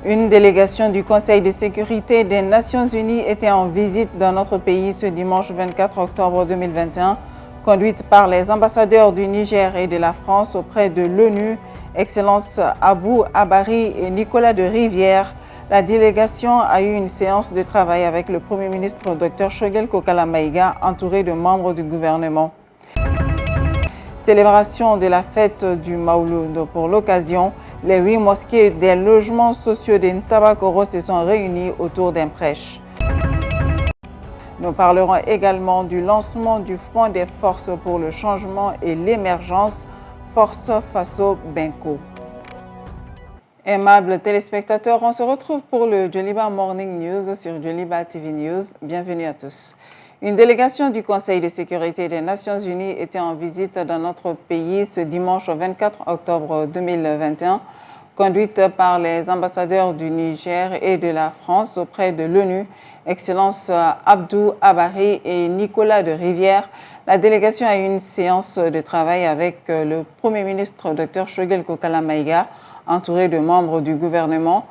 Une délégation du Conseil de sécurité des Nations Unies était en visite dans notre pays ce dimanche 24 octobre 2021, conduite par les ambassadeurs du Niger et de la France auprès de l'ONU, Excellence Abou Abari et Nicolas de Rivière. La délégation a eu une séance de travail avec le Premier ministre Dr Shogel Kokala Maïga, entouré de membres du gouvernement. Célébration de la fête du Maouloud. Pour l'occasion, les 8 mosquées des logements sociaux de Ntabakoro se sont réunies autour d'un prêche. Nous parlerons également du lancement du Front des forces pour le changement et l'émergence, Force Faso Benko. Aimables téléspectateurs, on se retrouve pour le Djoliba Morning News sur Djoliba TV News. Bienvenue à tous. Une délégation du Conseil de sécurité des Nations Unies était en visite dans notre pays ce dimanche 24 octobre 2021, conduite par les ambassadeurs du Niger et de la France auprès de l'ONU, Excellence Abdou Abari et Nicolas de Rivière. La délégation a eu une séance de travail avec le Premier ministre Dr Shogel Kokala Maïga, entouré de membres du gouvernement.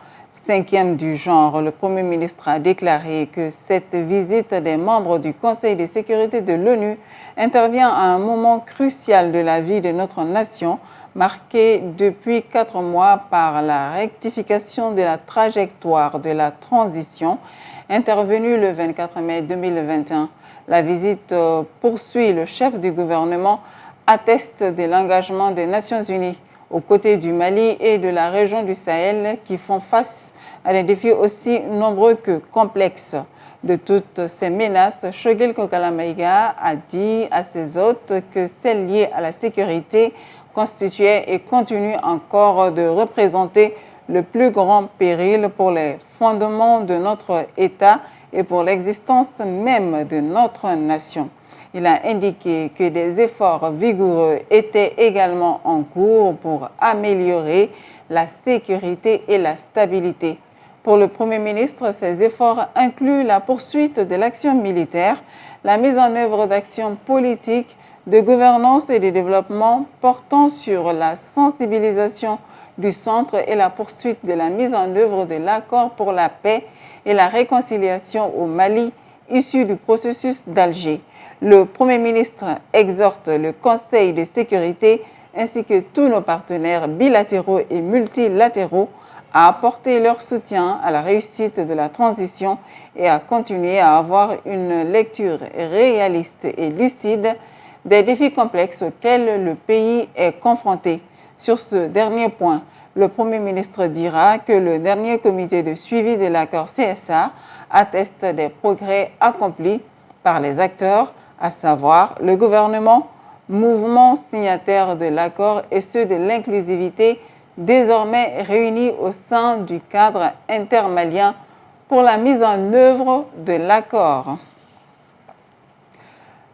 5e du genre, le Premier ministre a déclaré que cette visite des membres du Conseil de sécurité de l'ONU intervient à un moment crucial de la vie de notre nation, marqué depuis 4 mois par la rectification de la trajectoire de la transition intervenue le 24 mai 2021. La visite poursuit le chef du gouvernement, atteste de l'engagement des Nations Unies aux côtés du Mali et de la région du Sahel qui font face à des défis aussi nombreux que complexes. De toutes ces menaces, Shogel Kokala Maïga a dit à ses hôtes que celles liées à la sécurité constituaient et continuent encore de représenter le plus grand péril pour les fondements de notre État et pour l'existence même de notre nation. Il a indiqué que des efforts vigoureux étaient également en cours pour améliorer la sécurité et la stabilité. Pour le Premier ministre, ces efforts incluent la poursuite de l'action militaire, la mise en œuvre d'actions politiques, de gouvernance et de développement portant sur la sensibilisation du centre et la poursuite de la mise en œuvre de l'accord pour la paix et la réconciliation au Mali, issu du processus d'Alger. Le Premier ministre exhorte le Conseil de sécurité ainsi que tous nos partenaires bilatéraux et multilatéraux à apporter leur soutien à la réussite de la transition et à continuer à avoir une lecture réaliste et lucide des défis complexes auxquels le pays est confronté. Sur ce dernier point, le Premier ministre dira que le dernier comité de suivi de l'accord CSA atteste des progrès accomplis par les acteurs, à savoir le gouvernement, mouvement signataire de l'accord et ceux de l'inclusivité désormais réunis au sein du cadre intermalien pour la mise en œuvre de l'accord.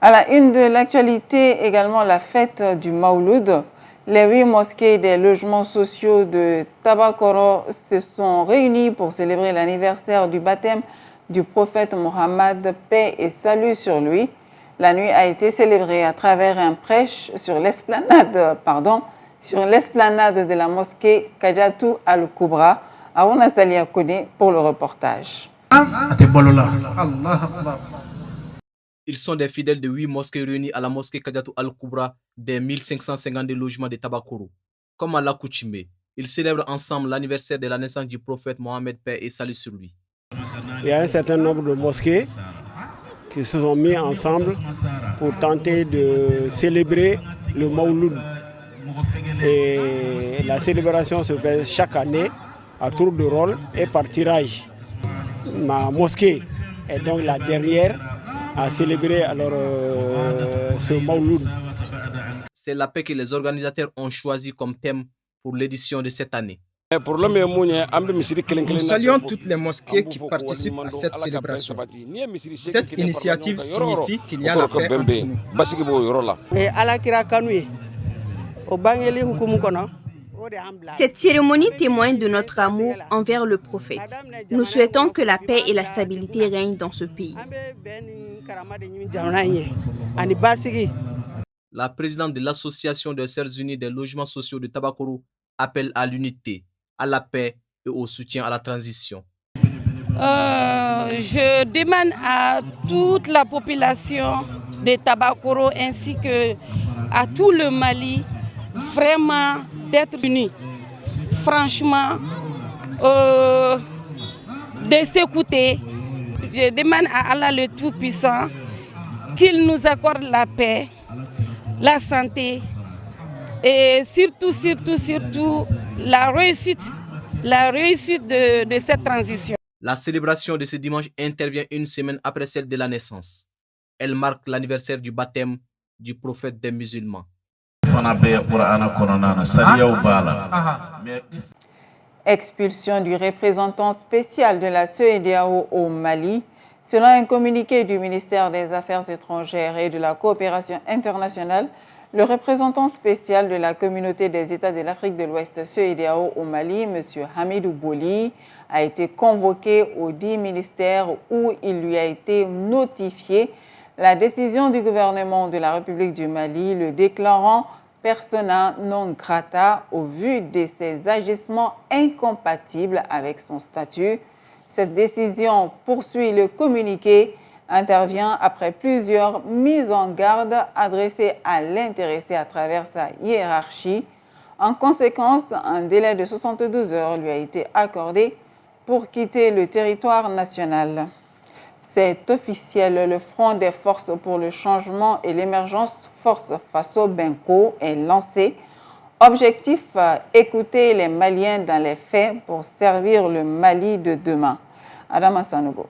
À la une de l'actualité, également la fête du Maouloud. Les 8 mosquées des logements sociaux de Tabakoro se sont réunies pour célébrer l'anniversaire du baptême du prophète Mohammed, paix et salut sur lui. La nuit a été célébrée à travers un prêche sur l'esplanade de la mosquée Kadiatou Al-Kubra. Aruna Salia Kone pour le reportage. Ils sont des fidèles de 8 mosquées réunies à la mosquée Kadiatou Al-Kubra des 1552 logements de Tabakoro. Comme à l'accoutumée, ils célèbrent ensemble l'anniversaire de la naissance du prophète Mohammed, paix et salut sur lui. Il y a un certain nombre de mosquées qui se sont mis ensemble pour tenter de célébrer le Maouloud. Et la célébration se fait chaque année à tour de rôle et par tirage. Ma mosquée est donc la dernière à célébrer alors ce Maouloud. C'est la paix que les organisateurs ont choisi comme thème pour l'édition de cette année. Nous saluons toutes les mosquées qui participent à cette célébration. Cette initiative signifie qu'il y a la paix entre nous. Cette cérémonie témoigne de notre amour envers le prophète. Nous souhaitons que la paix et la stabilité règnent dans ce pays. La présidente de l'Association des Sœurs Unies des logements sociaux de Tabakoro appelle à l'unité, à la paix et au soutien à la transition. Je demande à toute la population de Tabakoro ainsi que à tout le Mali vraiment d'être unis. Franchement, de s'écouter. Je demande à Allah le Tout-Puissant qu'il nous accorde la paix, la santé et surtout la réussite de cette transition. La célébration de ce dimanche intervient une semaine après celle de la naissance. Elle marque l'anniversaire du baptême du prophète des musulmans. Expulsion du représentant spécial de la CEDEAO au Mali. Selon un communiqué du ministère des Affaires étrangères et de la coopération internationale, le représentant spécial de la communauté des États de l'Afrique de l'Ouest CEDEAO au Mali, M. Hamidou Boli, a été convoqué au dit ministère où il lui a été notifié la décision du gouvernement de la République du Mali le déclarant persona non grata au vu de ses agissements incompatibles avec son statut. Cette décision, poursuit le communiqué, intervient après plusieurs mises en garde adressées à l'intéressé à travers sa hiérarchie. En conséquence, un délai de 72 heures lui a été accordé pour quitter le territoire national. C'est officiel, le Front des forces pour le changement et l'émergence Force Faso Benko est lancé. Objectif, écouter les Maliens dans les faits pour servir le Mali de demain. Adama Sanogo.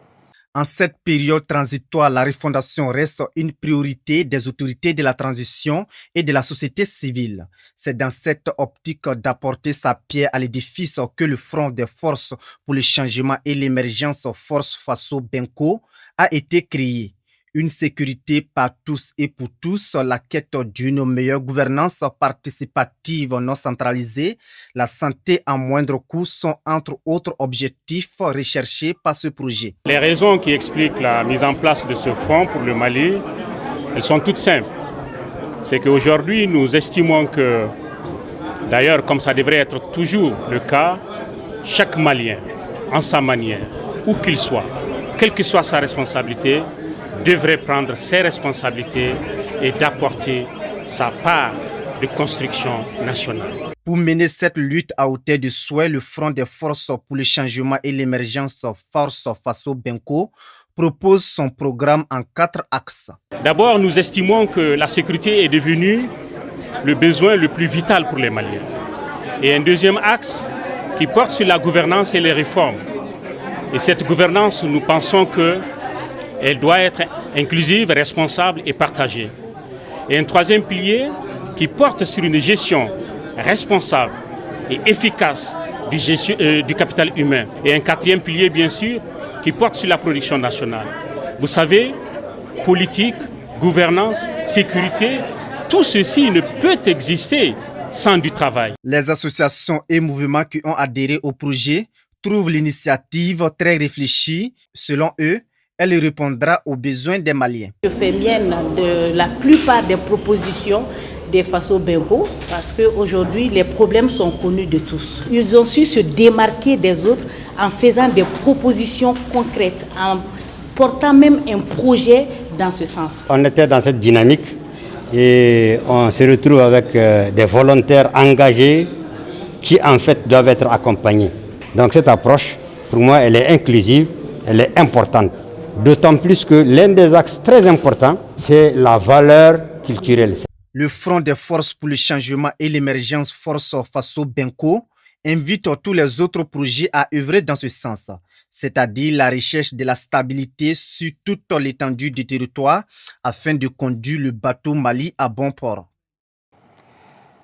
En cette période transitoire, la refondation reste une priorité des autorités de la transition et de la société civile. C'est dans cette optique d'apporter sa pierre à l'édifice que le Front des forces pour le changement et l'émergence Force Faso Benko a été créé. Une sécurité par tous et pour tous, la quête d'une meilleure gouvernance participative non centralisée, la santé à moindre coût sont entre autres objectifs recherchés par ce projet. Les raisons qui expliquent la mise en place de ce front pour le Mali, elles sont toutes simples. C'est qu'aujourd'hui, nous estimons que, d'ailleurs, comme ça devrait être toujours le cas, chaque Malien, en sa manière, où qu'il soit, quelle que soit sa responsabilité, devrait prendre ses responsabilités et d'apporter sa part de construction nationale. Pour mener cette lutte à hauteur de souhait, le Front des forces pour le changement et l'émergence Force Faso Benko propose son programme en 4 axes. D'abord, nous estimons que la sécurité est devenue le besoin le plus vital pour les Maliens. Et un deuxième axe qui porte sur la gouvernance et les réformes. Et cette gouvernance, nous pensons qu'elle doit être inclusive, responsable et partagée. Et un troisième pilier qui porte sur une gestion responsable et efficace du capital humain. Et un quatrième pilier, bien sûr, qui porte sur la production nationale. Vous savez, politique, gouvernance, sécurité, tout ceci ne peut exister sans du travail. Les associations et mouvements qui ont adhéré au projet trouvent l'initiative très réfléchie. Selon eux, elle répondra aux besoins des Maliens. Je fais mienne de la plupart des propositions des Faso Benko parce qu'aujourd'hui, les problèmes sont connus de tous. Ils ont su se démarquer des autres en faisant des propositions concrètes, en portant même un projet dans ce sens. On était dans cette dynamique et on se retrouve avec des volontaires engagés qui en fait doivent être accompagnés. Donc cette approche, pour moi, elle est inclusive, elle est importante. D'autant plus que l'un des axes très importants, c'est la valeur culturelle. Le Front des forces pour le changement et l'émergence Force Faso Benko invite tous les autres projets à œuvrer dans ce sens, c'est-à-dire la recherche de la stabilité sur toute l'étendue du territoire afin de conduire le bateau Mali à bon port.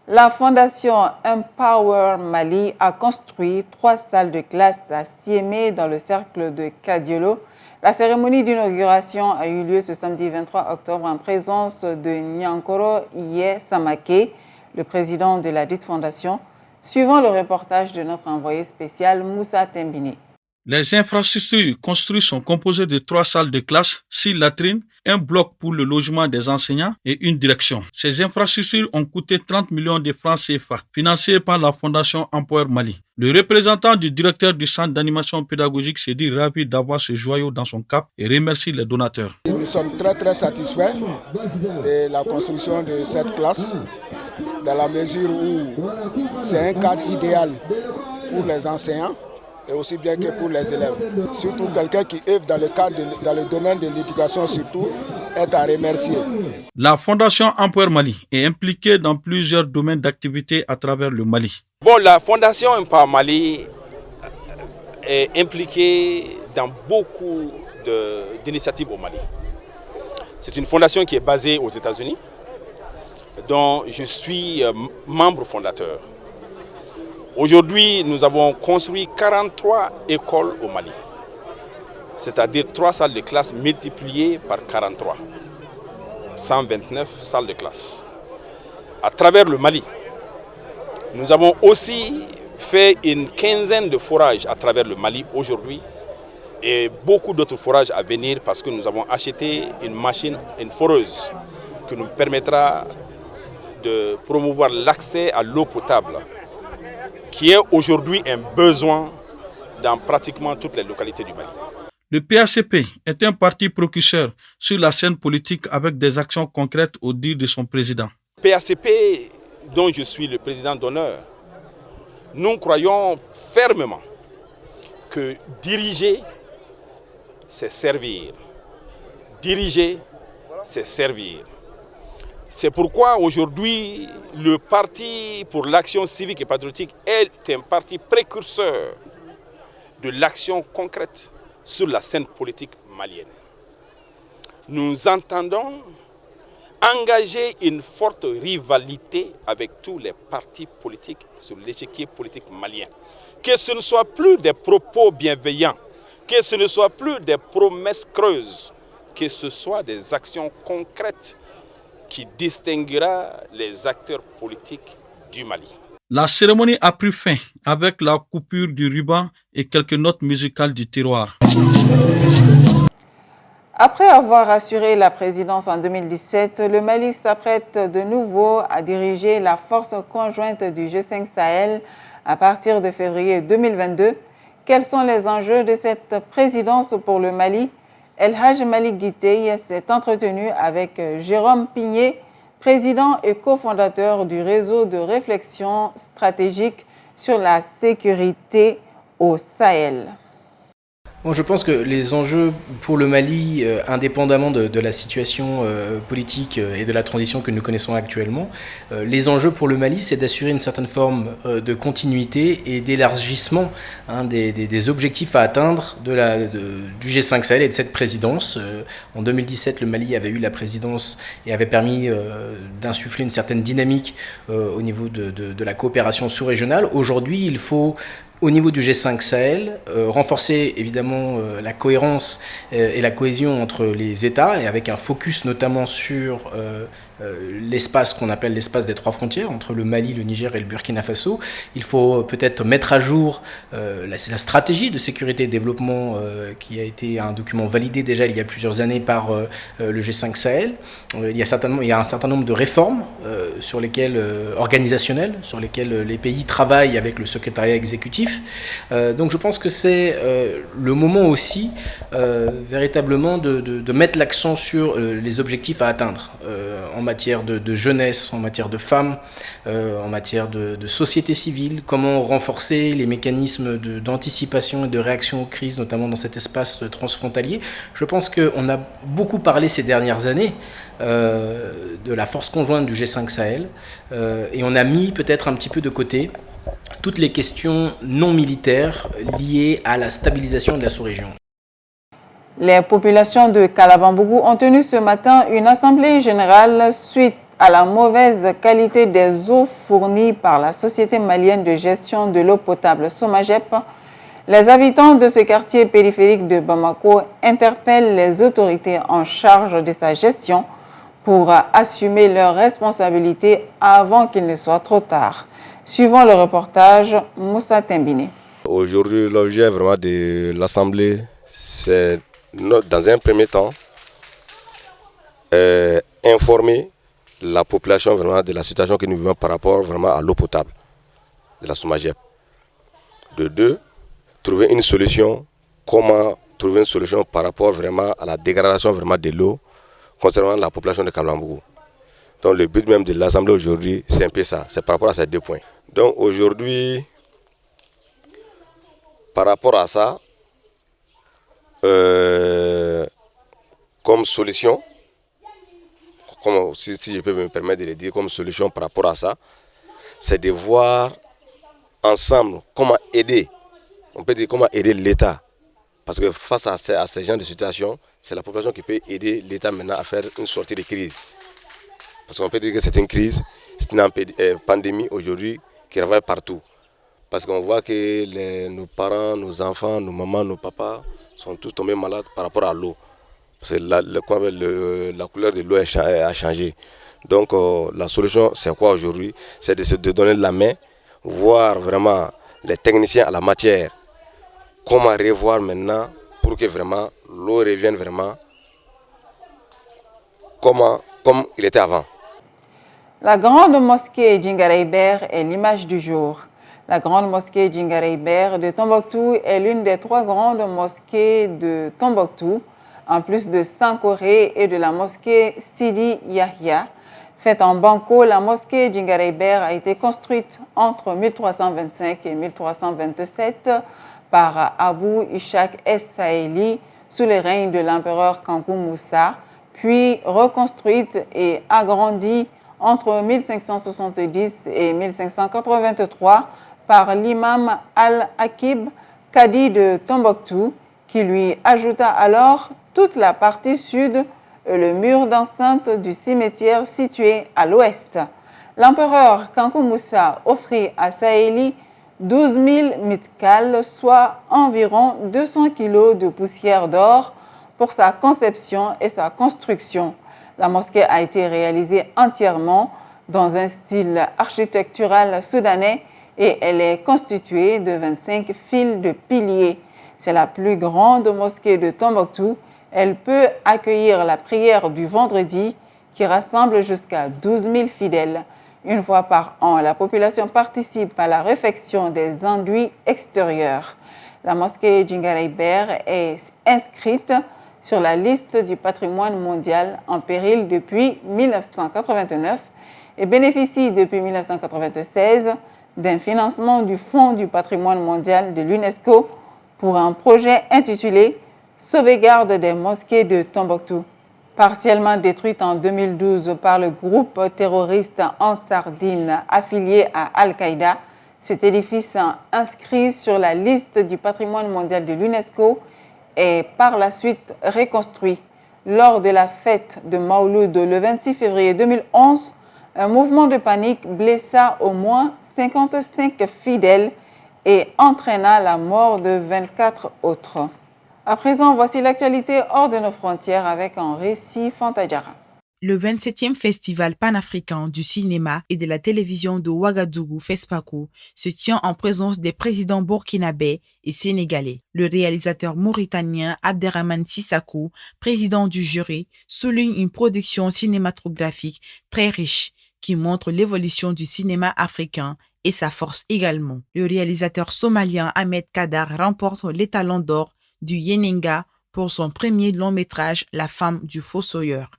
La fondation Empower Mali a construit 3 salles de classe à Siémé dans le cercle de Kadiolo. La cérémonie d'inauguration a eu lieu ce samedi 23 octobre en présence de Nyankoro Iye Samake, le président de la dite fondation, suivant le reportage de notre envoyé spécial Moussa Tembini. Les infrastructures construites sont composées de 3 salles de classe, 6 latrines, un bloc pour le logement des enseignants et une direction. Ces infrastructures ont coûté 30 millions de francs CFA, financées par la Fondation Empower Mali. Le représentant du directeur du centre d'animation pédagogique s'est dit ravi d'avoir ce joyau dans son cap et remercie les donateurs. Nous sommes très satisfaits de la construction de cette classe, dans la mesure où c'est un cadre idéal pour les enseignants et aussi bien que pour les élèves. Surtout quelqu'un qui œuvre dans le domaine de l'éducation surtout est à remercier. La Fondation Empower Mali est impliquée dans plusieurs domaines d'activité à travers le Mali. Bon, la Fondation Empower Mali est impliquée dans beaucoup d'initiatives au Mali. C'est une fondation qui est basée aux États-Unis, dont je suis membre fondateur. Aujourd'hui, nous avons construit 43 écoles au Mali, c'est-à-dire 3 salles de classe multipliées par 43, 129 salles de classe. À travers le Mali, nous avons aussi fait une quinzaine de forages à travers le Mali aujourd'hui et beaucoup d'autres forages à venir parce que nous avons acheté une machine, une foreuse, qui nous permettra de promouvoir l'accès à l'eau potable, qui est aujourd'hui un besoin dans pratiquement toutes les localités du Mali. Le PACP est un parti précurseur sur la scène politique avec des actions concrètes au dire de son président. PACP, dont je suis le président d'honneur, nous croyons fermement que diriger, c'est servir. Diriger, c'est servir. C'est pourquoi aujourd'hui, le Parti pour l'action civique et patriotique est un parti précurseur de l'action concrète sur la scène politique malienne. Nous entendons engager une forte rivalité avec tous les partis politiques sur l'échiquier politique malien. Que ce ne soit plus des propos bienveillants, que ce ne soit plus des promesses creuses, que ce soit des actions concrètes qui distinguera les acteurs politiques du Mali. La cérémonie a pris fin avec la coupure du ruban et quelques notes musicales du tiroir. Après avoir assuré la présidence en 2017, le Mali s'apprête de nouveau à diriger la force conjointe du G5 Sahel à partir de février 2022. Quels sont les enjeux de cette présidence pour le Mali? El Hadj Malik Guitey s'est entretenu avec Jérôme Pigné, président et cofondateur du réseau de réflexion stratégique sur la sécurité au Sahel. Bon, je pense que les enjeux pour le Mali, indépendamment de la situation politique et de la transition que nous connaissons actuellement, les enjeux pour le Mali, c'est d'assurer une certaine forme de continuité et d'élargissement des objectifs à atteindre du G5 Sahel et de cette présidence. En 2017, le Mali avait eu la présidence et avait permis d'insuffler une certaine dynamique au niveau de la coopération sous-régionale. Aujourd'hui, il faut, au niveau du G5 Sahel, renforcer évidemment la cohérence et la cohésion entre les États et avec un focus notamment sur l'espace qu'on appelle l'espace des 3 frontières entre le Mali, le Niger et le Burkina Faso. Il faut peut-être mettre à jour la stratégie de sécurité et développement qui a été un document validé déjà il y a plusieurs années par le G5 Sahel. Il y a un certain nombre de réformes sur lesquelles, organisationnelles, sur lesquelles les pays travaillent avec le secrétariat exécutif. Donc je pense que c'est le moment aussi véritablement de mettre l'accent sur les objectifs à atteindre en matière de jeunesse, en matière de femmes, en matière de société civile, comment renforcer les mécanismes d'anticipation et de réaction aux crises, notamment dans cet espace transfrontalier. Je pense qu'on a beaucoup parlé ces dernières années de la force conjointe du G5 Sahel et on a mis peut-être un petit peu de côté toutes les questions non militaires liées à la stabilisation de la sous-région. Les populations de Kalabambougou ont tenu ce matin une assemblée générale suite à la mauvaise qualité des eaux fournies par la Société malienne de gestion de l'eau potable Somagep. Les habitants de ce quartier périphérique de Bamako interpellent les autorités en charge de sa gestion pour assumer leurs responsabilités avant qu'il ne soit trop tard. Suivant le reportage, Moussa Tembine. Aujourd'hui, l'objet vraiment de l'Assemblée, c'est dans un premier temps informer la population vraiment de la situation que nous vivons par rapport vraiment à l'eau potable de la Somagep. De deux, trouver une solution, comment trouver une solution par rapport vraiment à la dégradation vraiment de l'eau concernant la population de Kalambougou. Donc le but même de l'Assemblée aujourd'hui, c'est un peu ça, c'est par rapport à ces 2 points. Donc aujourd'hui, par rapport à ça, comme solution, si je peux me permettre de le dire, comme solution par rapport à ça, c'est de voir ensemble comment aider, on peut dire comment aider l'État. Parce que face à ces genres de situations, c'est la population qui peut aider l'État maintenant à faire une sortie de crise. Parce qu'on peut dire que c'est une crise, c'est une pandémie aujourd'hui qui revient partout. Parce qu'on voit que nos parents, nos enfants, nos mamans, nos papas sont tous tombés malades par rapport à l'eau. Parce que la couleur de l'eau a changé. Donc la solution, c'est quoi aujourd'hui? C'est de se donner la main, voir vraiment les techniciens à la matière, comment revoir maintenant pour que vraiment l'eau revienne vraiment comme il était avant. La grande mosquée Djingareyber est l'image du jour. La grande mosquée Djingareyber de Tombouctou est l'une des 3 grandes mosquées de Tombouctou, en plus de Sankoré et de la mosquée Sidi Yahya. Faite en Banco, la mosquée Djingareyber a été construite entre 1325 et 1327 par Abou Ishaq Es-Saïli sous le règne de l'empereur Kankou Moussa, puis reconstruite et agrandie entre 1570 et 1583 par l'imam Al-Akib, cadi de Tombouctou, qui lui ajouta alors toute la partie sud et le mur d'enceinte du cimetière situé à l'ouest. L'empereur Kankou Moussa offrit à Saïli 12 000 mitkal, soit environ 200 kg de poussière d'or, pour sa conception et sa construction. La mosquée a été réalisée entièrement dans un style architectural soudanais et elle est constituée de 25 fils de piliers. C'est la plus grande mosquée de Tombouctou. Elle peut accueillir la prière du vendredi qui rassemble jusqu'à 12 000 fidèles. Une fois par an, la population participe à la réfection des enduits extérieurs. La mosquée Djingareyber est inscrite sur la liste du patrimoine mondial en péril depuis 1989 et bénéficie depuis 1996 d'un financement du Fonds du patrimoine mondial de l'UNESCO pour un projet intitulé « Sauvegarde des mosquées de Tombouctou ». Partiellement détruite en 2012 par le groupe terroriste Ansar Dine affilié à Al-Qaïda, cet édifice inscrit sur la liste du patrimoine mondial de l'UNESCO est par la suite reconstruit. Lors de la fête de Mauloud le 26 février 2011, un mouvement de panique blessa au moins 55 fidèles et entraîna la mort de 24 autres. À présent, voici l'actualité hors de nos frontières avec un récit Fantadjara. Le 27e Festival panafricain du cinéma et de la télévision de Ouagadougou, FESPACO, se tient en présence des présidents burkinabés et sénégalais. Le réalisateur mauritanien Abderrahmane Sissakou, président du jury, souligne une production cinématographique très riche qui montre l'évolution du cinéma africain et sa force également. Le réalisateur somalien Ahmed Kadar remporte l'étalon d'or du Yeninga pour son premier long métrage La femme du fossoyeur.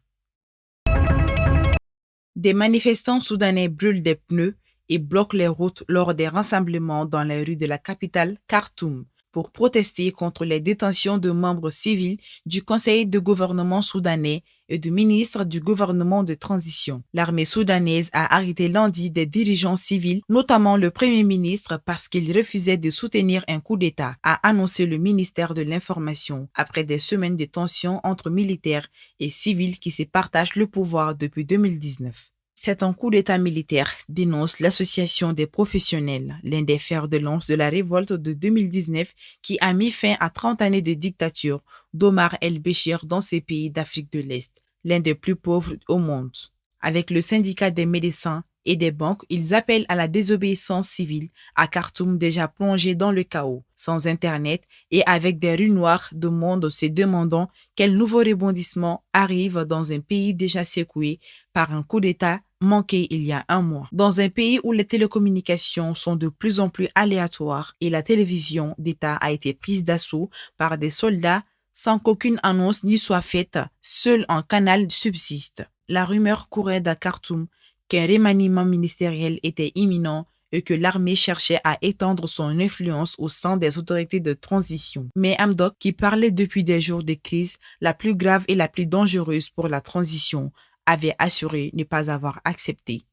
Des manifestants soudanais brûlent des pneus et bloquent les routes lors des rassemblements dans les rues de la capitale Khartoum pour protester contre les détentions de membres civils du Conseil de gouvernement soudanais et du ministre du gouvernement de transition. L'armée soudanaise a arrêté lundi des dirigeants civils, notamment le Premier ministre, parce qu'ils refusaient de soutenir un coup d'État, a annoncé le ministère de l'Information, après des semaines de tensions entre militaires et civils qui se partagent le pouvoir depuis 2019. C'est un coup d'État militaire, dénonce l'Association des professionnels, l'un des fers de lance de la révolte de 2019 qui a mis fin à 30 années de dictature d'Omar el-Béchir dans ces pays d'Afrique de l'Est, l'un des plus pauvres au monde. Avec le syndicat des médecins et des banques, ils appellent à la désobéissance civile à Khartoum déjà plongé dans le chaos, sans Internet et avec des rues noires de monde se demandant quel nouveau rebondissement arrive dans un pays déjà secoué par un coup d'État manqué il y a un mois. Dans un pays où les télécommunications sont de plus en plus aléatoires et la télévision d'État a été prise d'assaut par des soldats sans qu'aucune annonce n'y soit faite, seul un canal subsiste. La rumeur courait à Khartoum qu'un remaniement ministériel était imminent et que l'armée cherchait à étendre son influence au sein des autorités de transition. Mais Hamdok, qui parlait depuis des jours de crise, la plus grave et la plus dangereuse pour la transition, avait assuré ne pas avoir accepté.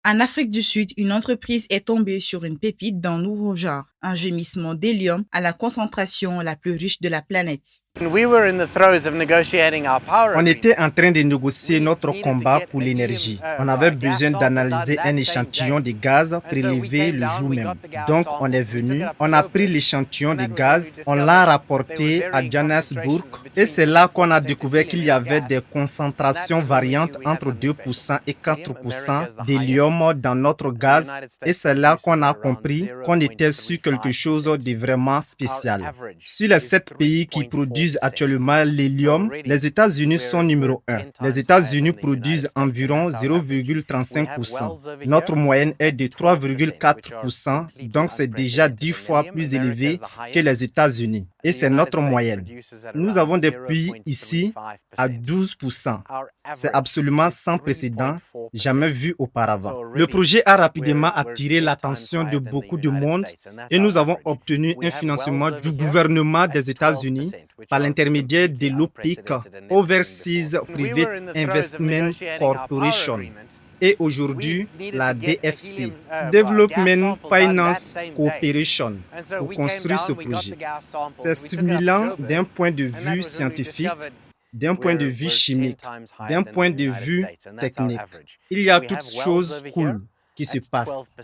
En Afrique du Sud, une entreprise est tombée sur une pépite d'un nouveau genre, un gémissement d'hélium à la concentration la plus riche de la planète. On était en train de négocier notre combat pour l'énergie. On avait besoin d'analyser un échantillon de gaz prélevé le jour même. Donc on est venu, on a pris l'échantillon de gaz, on l'a rapporté à Johannesburg et c'est là qu'on a découvert qu'il y avait des concentrations variantes entre 2% et 4% d'hélium dans notre gaz et c'est là qu'on a compris qu'on était sur quelque chose de vraiment spécial. Sur les 7 pays qui produisent actuellement l'hélium, les États-Unis sont numéro 1. Les États-Unis produisent environ 0,35%. Notre moyenne est de 3,4%, donc c'est déjà 10 fois plus élevé que les États-Unis. Et c'est notre moyenne. Nous avons des pays ici à 12%. C'est absolument sans précédent, jamais vu auparavant. Le projet a rapidement attiré l'attention de beaucoup de monde et nous avons obtenu un financement du gouvernement des États-Unis par l'intermédiaire de l'OPIC, Overseas Private Investment Corporation, et aujourd'hui la DFC, Development Finance Cooperation, pour construire ce projet. C'est stimulant d'un point de vue scientifique, d'un point de vue chimique, d'un point de vue technique. Il y a toutes choses cool qui se passent.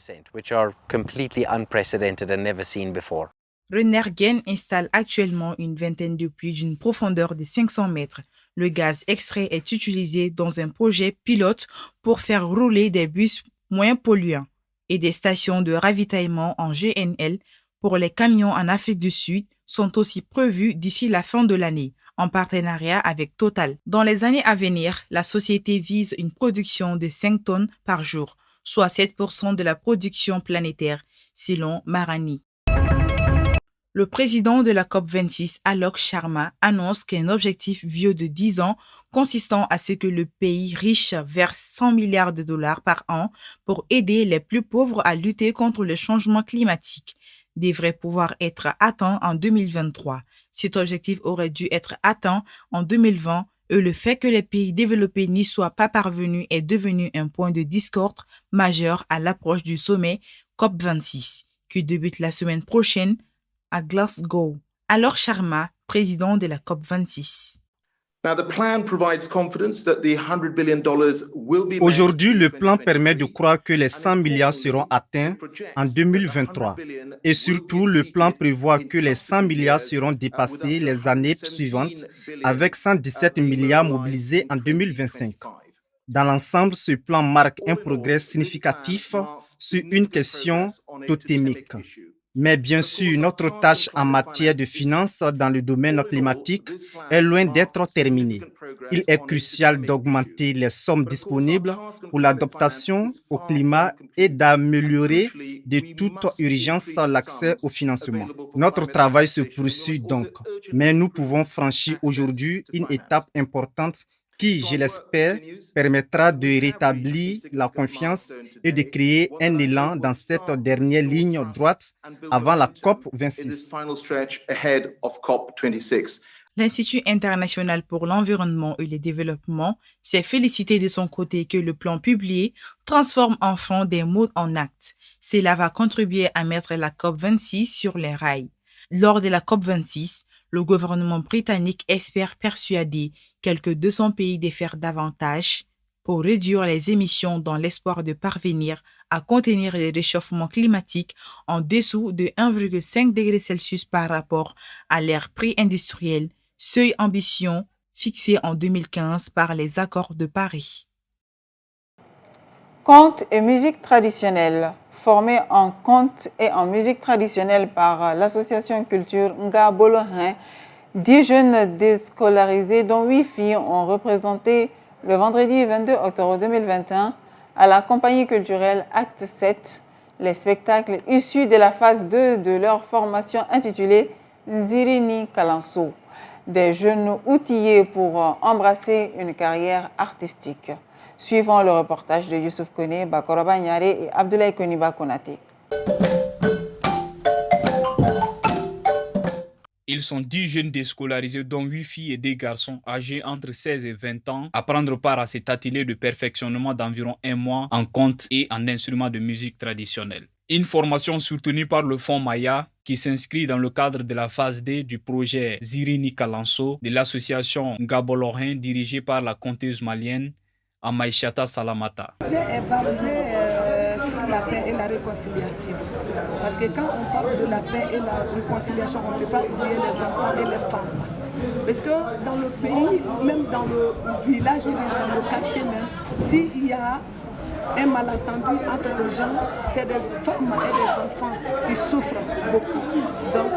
Renergen installe actuellement une vingtaine de puits d'une profondeur de 500 mètres. Le gaz extrait est utilisé dans un projet pilote pour faire rouler des bus moins polluants et des stations de ravitaillement en GNL pour les camions en Afrique du Sud sont aussi prévues d'ici la fin de l'année, en partenariat avec Total. Dans les années à venir, la société vise une production de 5 tonnes par jour, soit 7% de la production planétaire, selon Marani. Le président de la COP26, Alok Sharma, annonce qu'un objectif vieux de 10 ans, consistant à ce que le pays riche verse 100 milliards de dollars par an pour aider les plus pauvres à lutter contre le changement climatique, devrait pouvoir être atteint en 2023. Cet objectif aurait dû être atteint en 2020 et le fait que les pays développés n'y soient pas parvenus est devenu un point de discorde majeur à l'approche du sommet COP26, qui débute la semaine prochaine à Glasgow. Alok Sharma, président de la COP26. Aujourd'hui, le plan permet de croire que les 100 milliards seront atteints en 2023. Et surtout, le plan prévoit que les 100 milliards seront dépassés les années suivantes avec 117 milliards mobilisés en 2025. Dans l'ensemble, ce plan marque un progrès significatif sur une question totémique. Mais bien sûr, notre tâche en matière de finances dans le domaine climatique est loin d'être terminée. Il est crucial d'augmenter les sommes disponibles pour l'adaptation au climat et d'améliorer de toute urgence l'accès au financement. Notre travail se poursuit donc, mais nous pouvons franchir aujourd'hui une étape importante qui, je l'espère, permettra de rétablir la confiance et de créer un élan dans cette dernière ligne droite avant la COP26. L'Institut international pour l'environnement et le développement s'est félicité de son côté que le plan publié transforme enfin des mots en actes. Cela va contribuer à mettre la COP26 sur les rails. Lors de la COP26, le gouvernement britannique espère persuader quelques 200 pays de faire davantage pour réduire les émissions dans l'espoir de parvenir à contenir le réchauffement climatique en dessous de 1,5 degré Celsius par rapport à l'ère pré-industrielle, seuil ambition fixé en 2015 par les accords de Paris. Contes et musique traditionnelle. Formés en contes et en musique traditionnelle par l'association Culture Ngabolohin, 10 jeunes déscolarisés dont 8 filles ont représenté le vendredi 22 octobre 2021 à la compagnie culturelle Acte 7 les spectacles issus de la phase 2 de leur formation intitulée Zirini Kalanso, des jeunes outillés pour embrasser une carrière artistique. Suivant le reportage de Youssouf Kone, Bakoro Banyare et Abdoulaye Koniba Konate. Ils sont 10 jeunes déscolarisés, dont 8 filles et 2 garçons âgés entre 16 et 20 ans, à prendre part à cet atelier de perfectionnement d'environ 1 mois en contes et en instruments de musique traditionnelle. Une formation soutenue par le Fonds Maya qui s'inscrit dans le cadre de la phase D du projet Zirini Kalanso de l'association Ngabolohin dirigée par la conteuse malienne Amaïchata Salamata. Le projet est basé sur la paix et la réconciliation. Parce que quand on parle de la paix et la réconciliation, on ne peut pas oublier les enfants et les femmes. Parce que dans le pays, même dans le village ou dans le quartier même, s'il y a un malentendu entre les gens, c'est des femmes et des enfants qui souffrent beaucoup. Donc,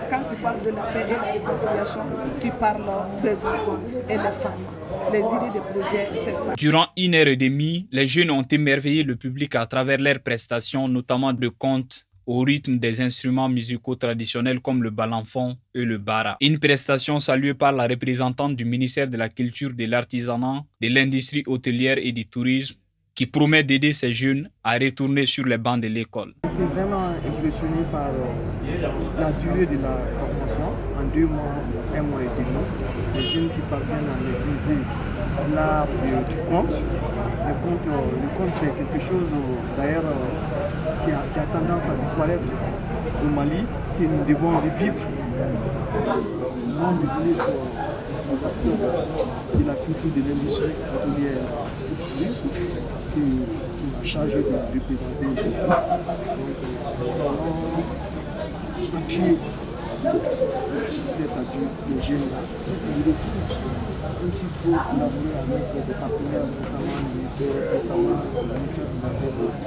quand tu parles de la paix et la réconciliation, tu parles des enfants et des femmes. Les idées de projet, c'est ça. Durant 1h30, les jeunes ont émerveillé le public à travers leurs prestations, notamment de contes au rythme des instruments musicaux traditionnels comme le balanfon et le bara. Une prestation saluée par la représentante du ministère de la Culture, de l'Artisanat, de l'Industrie hôtelière et du Tourisme, qui promet d'aider ces jeunes à retourner sur les bancs de l'école. J'étais vraiment impressionné par la durée de la formation, en 2 mois, 1 mois et demi. Les jeunes qui parviennent à maîtriser l'art du conte. Le conte, c'est quelque chose d'ailleurs qui a tendance à disparaître au Mali, que nous devons revivre. Moi, je voulais c'est la culture de l'industrie hôtelière et du tourisme qui m'a chargé de représenter aujourd'hui. Donc, appuyer ces jeunes-là, même s'il faut collaborer avec des partenaires, notamment le ministère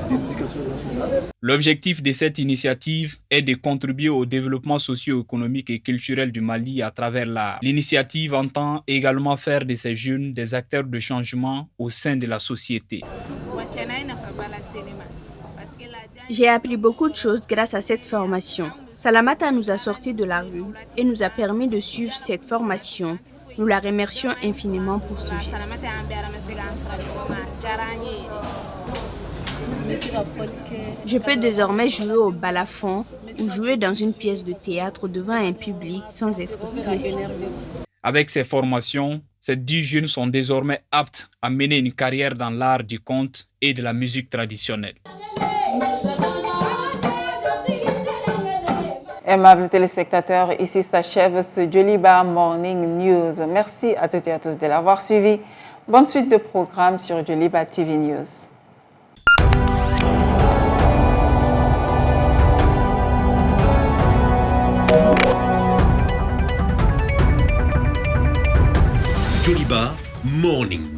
de l'Éducation nationale. L'objectif de cette initiative est de contribuer au développement socio-économique et culturel du Mali à travers l'art. L'initiative entend également faire de ces jeunes des acteurs de changement au sein de la société. J'ai appris beaucoup de choses grâce à cette formation. Salamata nous a sortis de la rue et nous a permis de suivre cette formation. Nous la remercions infiniment pour ce geste. Je peux désormais jouer au balafon ou jouer dans une pièce de théâtre devant un public sans être stressé. Avec ces formations, ces 10 jeunes sont désormais aptes à mener une carrière dans l'art du conte et de la musique traditionnelle. Aimables téléspectateurs, ici s'achève ce Djoliba Morning News. Merci à toutes et à tous de l'avoir suivi. Bonne suite de programmes sur Djoliba TV News. Djoliba Morning